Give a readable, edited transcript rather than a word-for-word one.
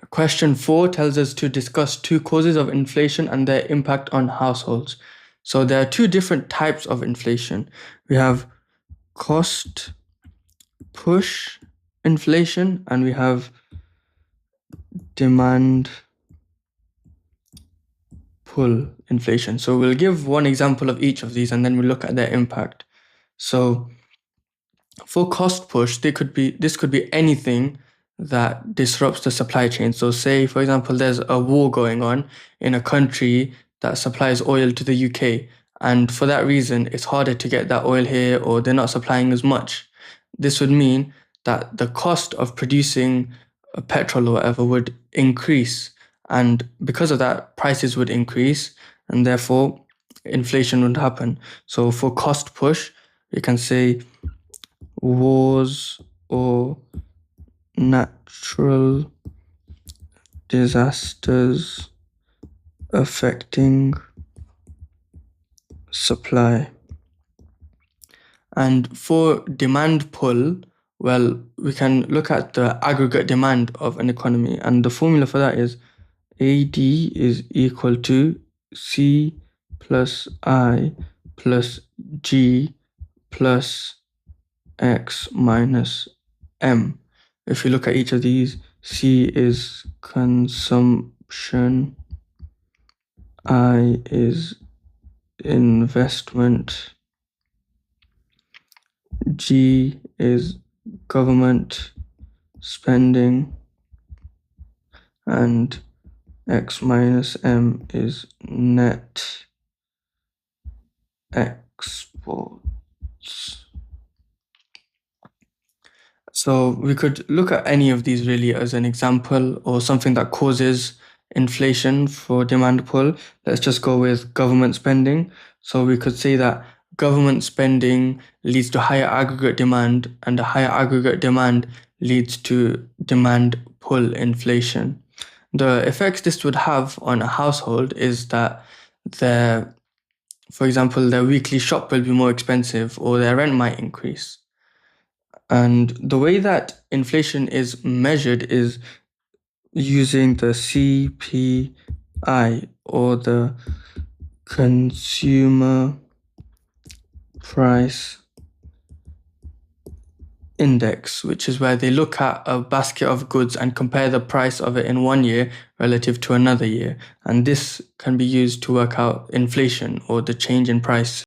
Question 4 tells us to discuss two causes of inflation and their impact on households. So there are two different types of inflation. We have cost push inflation and we have demand pull inflation. So we'll give one example of each of these and then we'll look at their impact. So for cost push, this could be anything that disrupts the supply chain. So say, for example, there's a war going on in a country that supplies oil to the UK, and for that reason, it's harder to get that oil here or they're not supplying as much. This would mean that the cost of producing petrol or whatever would increase, and because of that, prices would increase, and therefore inflation would happen. So for cost push, you can say wars or natural disasters affecting supply. And for demand pull, well, we can look at the aggregate demand of an economy, and the formula for that is AD is equal to C plus I plus G plus X minus M. If you look at each of these, C is consumption, I is investment, G is government spending, and X minus M is net exports. So we could look at any of these really as an example or something that causes inflation for demand pull. Let's just go with government spending. So we could say that government spending leads to higher aggregate demand, and a higher aggregate demand leads to demand pull inflation. The effects this would have on a household is that for example, their weekly shop will be more expensive or their rent might increase. And the way that inflation is measured is using the CPI, or the Consumer Price Index, which is where they look at a basket of goods and compare the price of it in one year relative to another year. And this can be used to work out inflation or the change in price